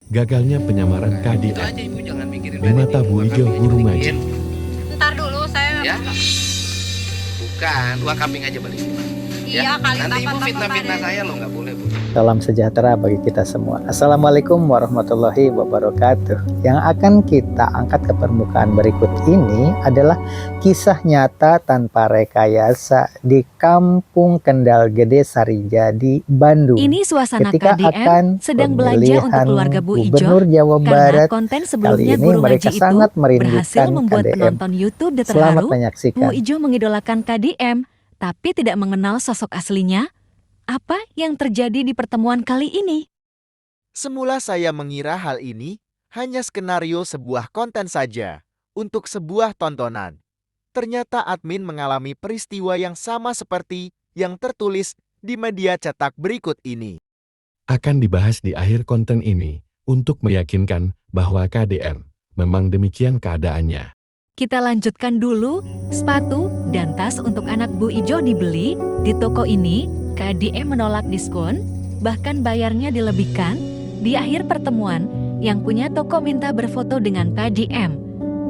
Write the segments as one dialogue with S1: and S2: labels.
S1: Gagalnya penyamaran
S2: Itu
S1: KDM.
S2: aja Ibu, jangan mikirin
S1: Di mata Bu Ijo guru ngaji.
S3: Ntar dulu saya.
S2: Ya. Bukan, 2 kambing aja balikin.
S3: Iya kali
S2: Nanti Ibu
S3: takut-takut
S2: fitnah-fitnah
S3: ada.
S2: saya loh, nggak boleh Bu.
S4: Salam sejahtera bagi kita semua. Assalamualaikum warahmatullahi wabarakatuh. Yang akan kita angkat ke permukaan berikut ini adalah kisah nyata tanpa rekayasa di Kampung Kendal Gede Sarijadi, Bandung.
S5: Ini suasana
S4: Ketika
S5: KDM
S4: akan
S5: sedang belanja untuk
S4: pemilihan
S5: keluarga Bu Ijo.
S4: Gubernur Jawa
S5: Karena
S4: Barat,
S5: konten
S4: kali
S5: sebelumnya
S4: ini
S5: guru
S4: mereka
S5: ngaji itu
S4: sangat
S5: berhasil
S4: merindukan
S5: membuat
S4: KDM.
S5: penonton YouTube
S4: Selamat
S5: terharu. Bu
S4: menyaksikan.
S5: Ijo mengidolakan KDM, tapi tidak mengenal sosok aslinya. Apa yang terjadi di pertemuan kali ini?
S6: Semula saya mengira hal ini hanya skenario sebuah konten saja untuk sebuah tontonan. Ternyata admin mengalami peristiwa yang sama seperti yang tertulis di media cetak berikut ini.
S1: Akan dibahas di akhir konten ini untuk meyakinkan bahwa KDM memang demikian keadaannya.
S5: Kita lanjutkan dulu. Sepatu dan tas untuk anak Bu Ijo dibeli di toko ini. KDM menolak diskon, bahkan bayarnya dilebihkan. Di akhir pertemuan, yang punya toko minta berfoto dengan KDM.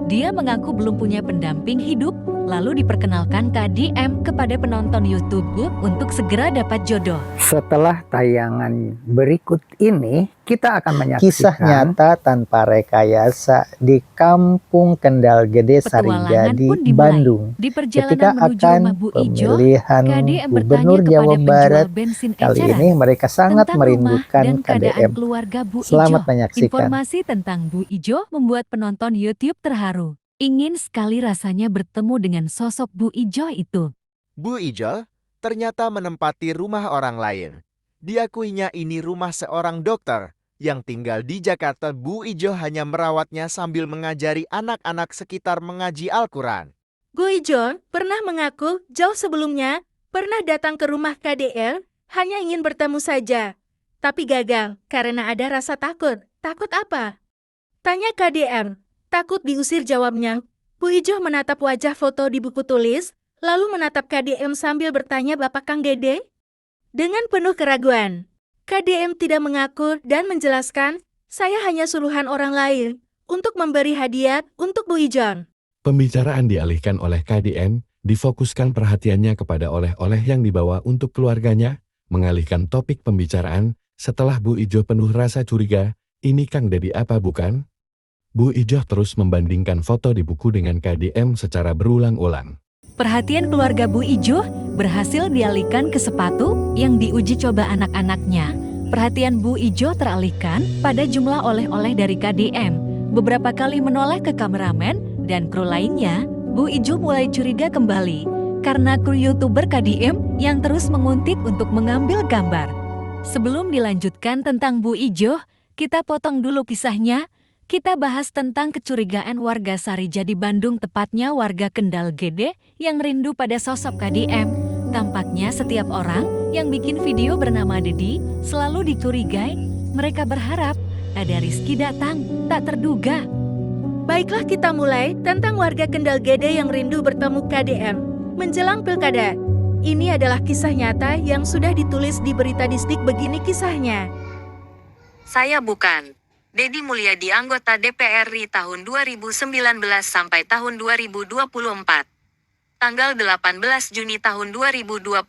S5: Dia mengaku belum punya pendamping hidup, lalu diperkenalkan KDM kepada penonton YouTube untuk segera dapat jodoh.
S4: Setelah tayangan berikut ini, kita akan menyaksikan kisah nyata tanpa rekayasa di Kampung Kendal Gede
S5: Petualangan
S4: Sarijadi,
S5: pun dimulai.
S4: Bandung.
S5: Di
S4: Ketika
S5: perjalanan menuju
S4: akan
S5: rumah Bu Ijo,
S4: pemilihan
S5: KDM
S4: Gubernur
S5: bertanya
S4: Jawa
S5: kepada
S4: Barat,
S5: penjual bensin
S4: kali
S5: eceran
S4: ini mereka sangat
S5: tentang rumah
S4: merindukan
S5: dan keadaan
S4: KDM.
S5: keluarga Bu
S4: Selamat
S5: Ijo.
S4: menyaksikan.
S5: Informasi tentang Bu Ijo membuat penonton YouTube terharu. Ingin sekali rasanya bertemu dengan sosok Bu Ijo itu.
S6: Bu Ijo ternyata menempati rumah orang lain. Diakuinya ini rumah seorang dokter yang tinggal di Jakarta. Bu Ijo hanya merawatnya sambil mengajari anak-anak sekitar mengaji Al-Quran.
S7: Bu Ijo pernah mengaku jauh sebelumnya pernah datang ke rumah KDL hanya ingin bertemu saja. Tapi gagal karena ada rasa takut. Takut apa? Tanya KDL. Takut diusir, jawabnya. Bu Ijo menatap wajah foto di buku tulis, lalu menatap KDM sambil bertanya, "Bapak Kang Dede?" Dengan penuh keraguan. KDM tidak mengaku dan menjelaskan, "Saya hanya suruhan orang lain untuk memberi hadiah untuk Bu Ijo."
S1: Pembicaraan dialihkan oleh KDM, difokuskan perhatiannya kepada oleh-oleh yang dibawa untuk keluarganya, mengalihkan topik pembicaraan. Setelah Bu Ijo penuh rasa curiga, "Ini Kang Dedi apa bukan?" Bu Ijo terus membandingkan foto di buku dengan KDM secara berulang-ulang.
S5: Perhatian keluarga Bu Ijo berhasil dialihkan ke sepatu yang diuji coba anak-anaknya. Perhatian Bu Ijo teralihkan pada jumlah oleh-oleh dari KDM. Beberapa kali menoleh ke kameramen dan kru lainnya, Bu Ijo mulai curiga kembali karena kru YouTuber KDM yang terus menguntit untuk mengambil gambar. Sebelum dilanjutkan tentang Bu Ijo, kita potong dulu kisahnya. Kita bahas tentang kecurigaan warga Sarijadi Bandung, tepatnya warga Kendal Gede yang rindu pada sosok KDM. Tampaknya setiap orang yang bikin video bernama Dedi selalu dicurigai. Mereka berharap ada Rizky datang, tak terduga.
S7: Baiklah, kita mulai tentang warga Kendal Gede yang rindu bertemu KDM. Menjelang pilkada, ini adalah kisah nyata yang sudah ditulis di berita Disdik. Begini kisahnya.
S5: Saya bukan Dedi Mulyadi, anggota DPR RI tahun 2019 sampai tahun 2024. Tanggal 18 Juni tahun 2021.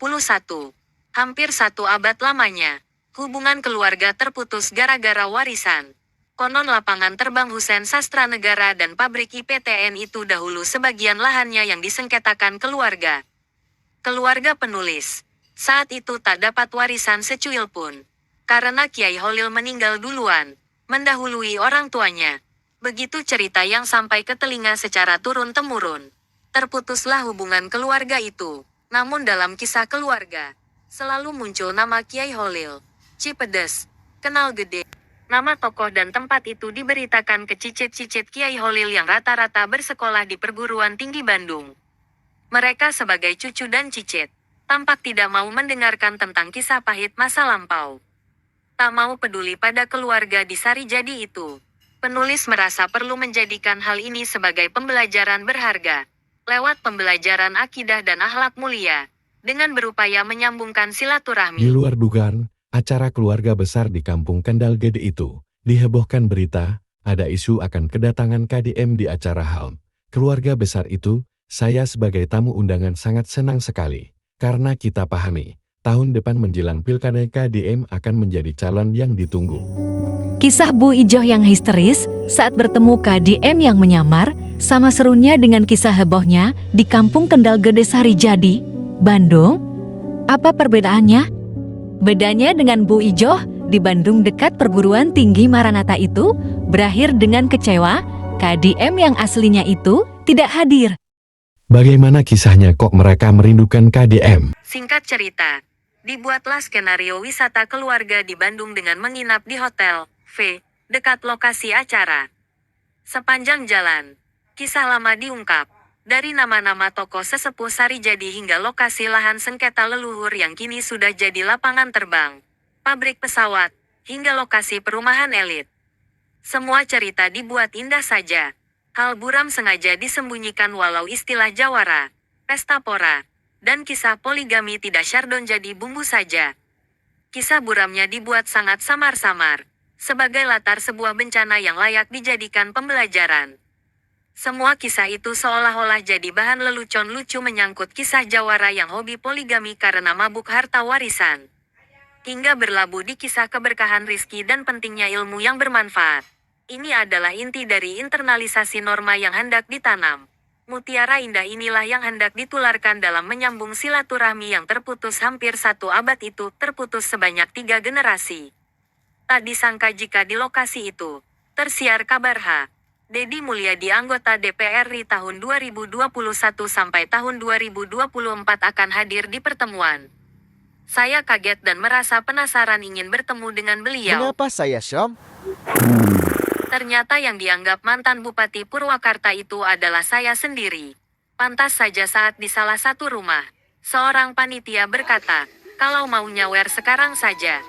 S5: Hampir 1 abad lamanya, hubungan keluarga terputus gara-gara warisan. Konon lapangan terbang Hussein Sastra Negara dan pabrik IPTN itu dahulu sebagian lahannya yang disengketakan keluarga. Keluarga penulis saat itu tak dapat warisan secuil pun. Karena Kiai Holil meninggal duluan, mendahului orang tuanya. Begitu cerita yang sampai ke telinga secara turun-temurun. Terputuslah hubungan keluarga itu. Namun dalam kisah keluarga, selalu muncul nama Kiai Holil. Cipedes, Kenal Gede. Nama tokoh dan tempat itu diberitakan ke cicit-cicit Kiai Holil yang rata-rata bersekolah di perguruan tinggi Bandung. Mereka sebagai cucu dan cicit, tampak tidak mau mendengarkan tentang kisah pahit masa lampau. Tak mau peduli pada keluarga di Sarijadi itu. Penulis merasa perlu menjadikan hal ini sebagai pembelajaran berharga, lewat pembelajaran akidah dan akhlak mulia, dengan berupaya menyambungkan silaturahmi.
S1: Di luar dugaan, acara keluarga besar di Kampung Kendal Gede itu Dihebohkan berita, ada isu akan kedatangan KDM di acara HALM. Keluarga besar itu, saya sebagai tamu undangan sangat senang sekali. Karena kita pahami, tahun depan menjelang pilkada KDM akan menjadi calon yang ditunggu.
S8: Kisah Bu Ijoh yang histeris saat bertemu KDM yang menyamar, sama serunya dengan kisah hebohnya di Kampung Kendal Gede Sarijadi, Bandung. Apa perbedaannya? Bedanya dengan Bu Ijoh di Bandung dekat perguruan tinggi Maranatha itu berakhir dengan kecewa, KDM yang aslinya itu tidak hadir.
S1: Bagaimana kisahnya kok mereka merindukan KDM?
S5: Singkat cerita, dibuatlah skenario wisata keluarga di Bandung dengan menginap di Hotel V dekat lokasi acara. Sepanjang jalan, kisah lama diungkap. Dari nama-nama tokoh sesepuh Sarijadi hingga lokasi lahan sengketa leluhur yang kini sudah jadi lapangan terbang, pabrik pesawat, hingga lokasi perumahan elit. Semua cerita dibuat indah saja. Hal buram sengaja disembunyikan walau istilah jawara, pesta pora, dan kisah poligami tidak syardon jadi bumbu saja. Kisah buramnya dibuat sangat samar-samar, sebagai latar sebuah bencana yang layak dijadikan pembelajaran. Semua kisah itu seolah-olah jadi bahan lelucon lucu menyangkut kisah jawara yang hobi poligami karena mabuk harta warisan. Hingga berlabuh di kisah keberkahan rizki dan pentingnya ilmu yang bermanfaat. Ini adalah inti dari internalisasi norma yang hendak ditanam. Mutiara indah inilah yang hendak ditularkan dalam menyambung silaturahmi yang terputus hampir 1 abad itu, terputus sebanyak 3 generasi. Tak disangka jika di lokasi itu tersiar kabar Deddy Mulyadi anggota DPR RI tahun 2021 sampai tahun 2024 akan hadir di pertemuan. Saya kaget dan merasa penasaran ingin bertemu dengan beliau.
S6: Mengapa saya syom?
S5: Ternyata yang dianggap mantan Bupati Purwakarta itu adalah saya sendiri. Pantas saja saat di salah satu rumah, seorang panitia berkata, kalau mau nyawer sekarang saja.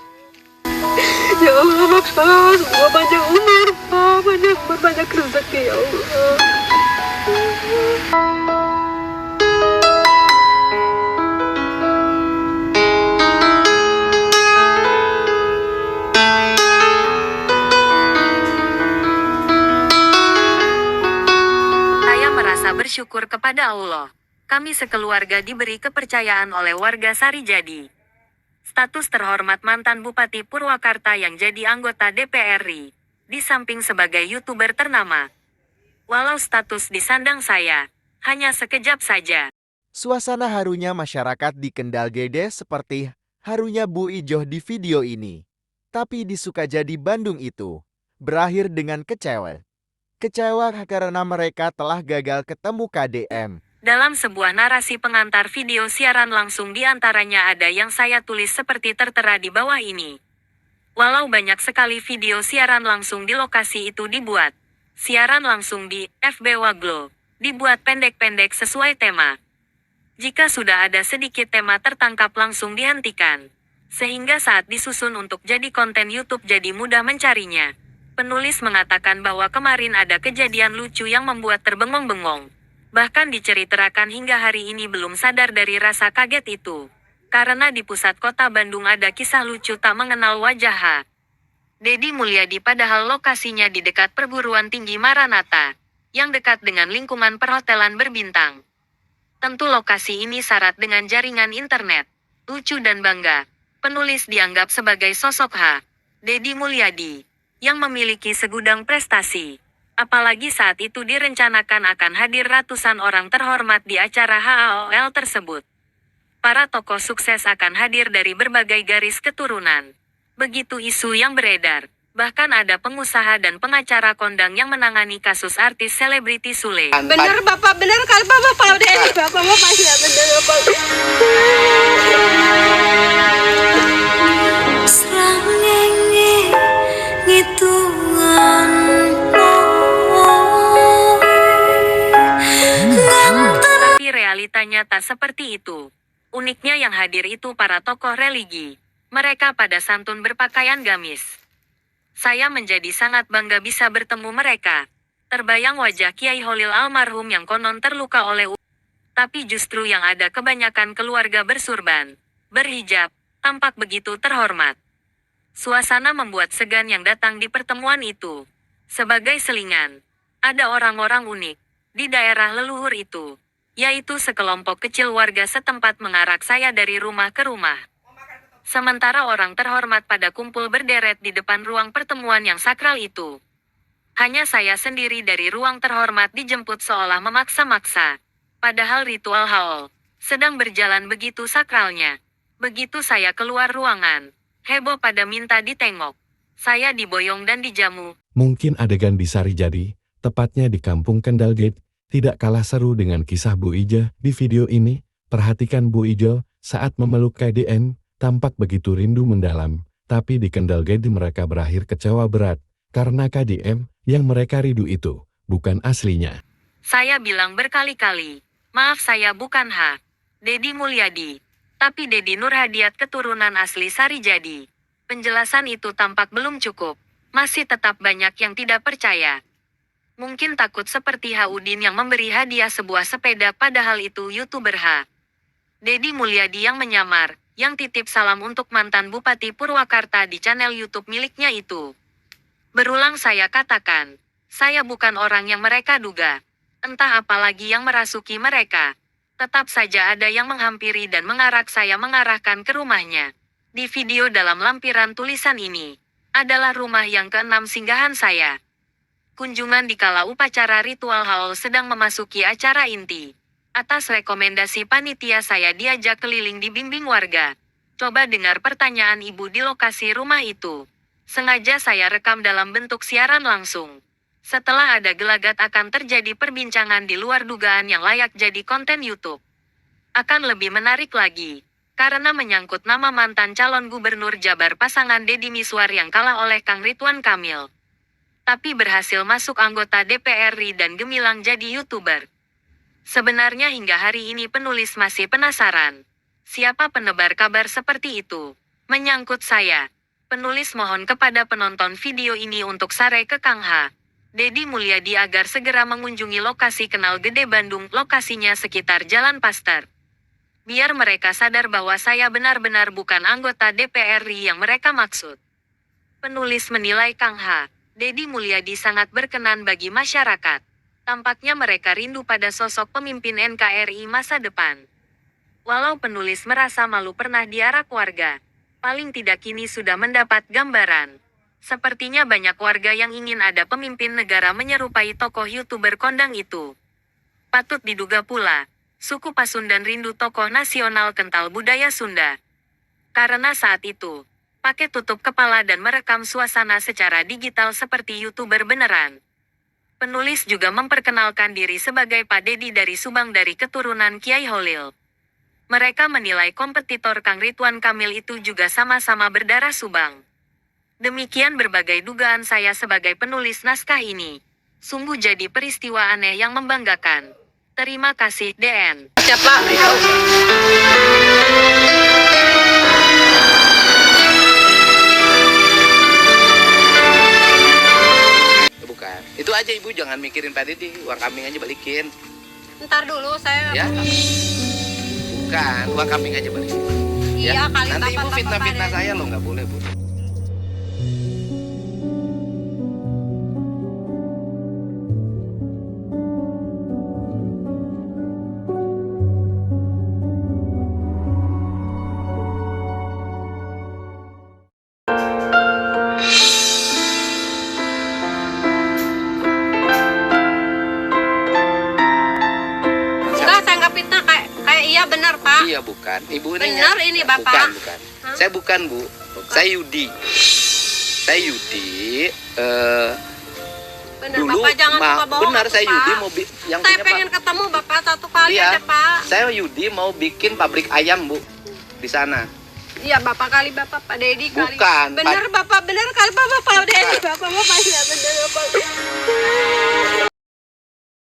S9: Ya Allah, Pak, semoga panjang umur, Pak, banyak rezeki, ya Allah.
S5: Saya merasa bersyukur kepada Allah. Kami sekeluarga diberi kepercayaan oleh warga Sarijadi. Status terhormat mantan Bupati Purwakarta yang jadi anggota DPR RI, di samping sebagai YouTuber ternama. Walau status disandang saya, hanya sekejap saja.
S6: Suasana harunya masyarakat di Kendal Gede seperti harunya Bu Ijoh di video ini. Tapi di Sukajadi Bandung itu, berakhir dengan kecewa. Kecewa karena mereka telah gagal ketemu KDM.
S5: Dalam sebuah narasi pengantar video siaran langsung di antaranya ada yang saya tulis seperti tertera di bawah ini. Walau banyak sekali video siaran langsung di lokasi itu dibuat, siaran langsung di FB Waglo dibuat pendek-pendek sesuai tema. Jika sudah ada sedikit tema tertangkap langsung dihentikan, sehingga saat disusun untuk jadi konten YouTube jadi mudah mencarinya. Penulis mengatakan bahwa kemarin ada kejadian lucu yang membuat terbengong-bengong. Bahkan diceritakan hingga hari ini belum sadar dari rasa kaget itu. Karena di pusat kota Bandung ada kisah lucu tak mengenal wajah Deddy Mulyadi padahal lokasinya di dekat perguruan tinggi Maranatha, yang dekat dengan lingkungan perhotelan berbintang. Tentu lokasi ini syarat dengan jaringan internet. Lucu dan bangga, penulis dianggap sebagai sosok Deddy Mulyadi, yang memiliki segudang prestasi. Apalagi saat itu direncanakan akan hadir ratusan orang terhormat di acara HAOL tersebut. Para tokoh sukses akan hadir dari berbagai garis keturunan. Begitu isu yang beredar. Bahkan ada pengusaha dan pengacara kondang yang menangani kasus artis selebriti Sule.
S9: Bener, Bapak, bener kan, Bapak udah ini, Bapak ya bener, Bapak.
S5: Tapi realitanya tak seperti itu. Uniknya yang hadir itu para tokoh religi. Mereka pada santun berpakaian gamis. Saya menjadi sangat bangga bisa bertemu mereka. Terbayang wajah Kiai Holil almarhum yang konon terluka oleh tapi justru yang ada kebanyakan keluarga bersurban, berhijab, tampak begitu terhormat. Suasana membuat segan yang datang di pertemuan itu. Sebagai selingan, ada orang-orang unik di daerah leluhur itu, yaitu sekelompok kecil warga setempat mengarak saya dari rumah ke rumah. Sementara orang terhormat pada kumpul berderet di depan ruang pertemuan yang sakral itu. Hanya saya sendiri dari ruang terhormat dijemput seolah memaksa-maksa. Padahal ritual haul sedang berjalan begitu sakralnya. Begitu saya keluar ruangan, heboh pada minta ditengok. Saya diboyong dan dijamu.
S1: Mungkin adegan di Sarijadi, tepatnya di Kampung Kendal Gate, tidak kalah seru dengan kisah Bu Ijo di video ini. Perhatikan Bu Ijo saat memeluk KDM, tampak begitu rindu mendalam. Tapi di Kendal Gate mereka berakhir kecewa berat, karena KDM yang mereka rindu itu bukan aslinya.
S5: Saya bilang berkali-kali, maaf saya bukan Dedi Mulyadi, tapi Dedi Nurhadiat keturunan asli Sarijadi. Penjelasan itu tampak belum cukup. Masih tetap banyak yang tidak percaya. Mungkin takut seperti Udin yang memberi hadiah sebuah sepeda padahal itu YouTuber Dedi Mulyadi yang menyamar, yang titip salam untuk mantan Bupati Purwakarta di channel YouTube miliknya itu. Berulang saya katakan, saya bukan orang yang mereka duga. Entah apa lagi yang merasuki mereka. Tetap saja ada yang menghampiri dan mengarak saya mengarahkan ke rumahnya. Di video dalam lampiran tulisan ini, adalah rumah yang ke-6 singgahan saya. Kunjungan dikala upacara ritual haul sedang memasuki acara inti. Atas rekomendasi panitia saya diajak keliling dibimbing warga. Coba dengar pertanyaan ibu di lokasi rumah itu. Sengaja saya rekam dalam bentuk siaran langsung. Setelah ada gelagat akan terjadi perbincangan di luar dugaan yang layak jadi konten YouTube. Akan lebih menarik lagi, karena menyangkut nama mantan calon gubernur Jabar pasangan Deddy Miswar yang kalah oleh Kang Ridwan Kamil. Tapi berhasil masuk anggota DPR RI dan gemilang jadi YouTuber. Sebenarnya hingga hari ini penulis masih penasaran. Siapa penebar kabar seperti itu? Menyangkut saya. Penulis mohon kepada penonton video ini untuk sare ke Kang Dedi Mulyadi agar segera mengunjungi lokasi Kenal Gede Bandung, lokasinya sekitar Jalan Paster. Biar mereka sadar bahwa saya benar-benar bukan anggota DPR RI yang mereka maksud. Penulis menilai Kang Dedi Mulyadi sangat berkenan bagi masyarakat. Tampaknya mereka rindu pada sosok pemimpin NKRI masa depan. Walau penulis merasa malu pernah diarak warga, paling tidak kini sudah mendapat gambaran. Sepertinya banyak warga yang ingin ada pemimpin negara menyerupai tokoh YouTuber kondang itu. Patut diduga pula, suku Pasundan rindu tokoh nasional kental budaya Sunda. Karena saat itu, pakai tutup kepala dan merekam suasana secara digital seperti YouTuber beneran. Penulis juga memperkenalkan diri sebagai Pak Dedi dari Subang dari keturunan Kiai Holil. Mereka menilai kompetitor Kang Ridwan Kamil itu juga sama-sama berdarah Subang. Demikian berbagai dugaan saya sebagai penulis naskah ini. Sungguh jadi peristiwa aneh yang membanggakan. Terima kasih, DN.
S2: Siapa? Bukan. Itu aja ibu, jangan mikirin Pak Dedi. Uang kambing aja balikin.
S3: Ntar dulu saya.
S2: Ya? Bukan, uang kambing aja balikin.
S3: Iya kali
S2: Nanti ibu
S3: bapak
S2: fitnah-fitnah saya loh, nggak boleh bu.
S3: Enggak, saya nggak fitnah kayak iya benar Pak.
S2: Iya bukan, ibu ini
S3: Benar ini, Bapak?
S2: Bukan. Saya bukan bu, saya Yudi. Saya Yudi.
S3: Benar
S2: Dulu
S3: Bapak jangan suka bohong.
S2: benar saya
S3: Pak.
S2: Yudi mau yang
S3: Saya
S2: punya
S3: pengen ketemu Bapak satu kali
S2: Iya,
S3: aja Pak.
S2: saya Yudi mau bikin pabrik ayam bu di sana.
S3: Iya Bapak kali Bapak Pak Dedi kali.
S2: Bukan,
S3: Benar Bapak benar kali Bapak Pak Dedi Bapak Bapak ya benar Bapak.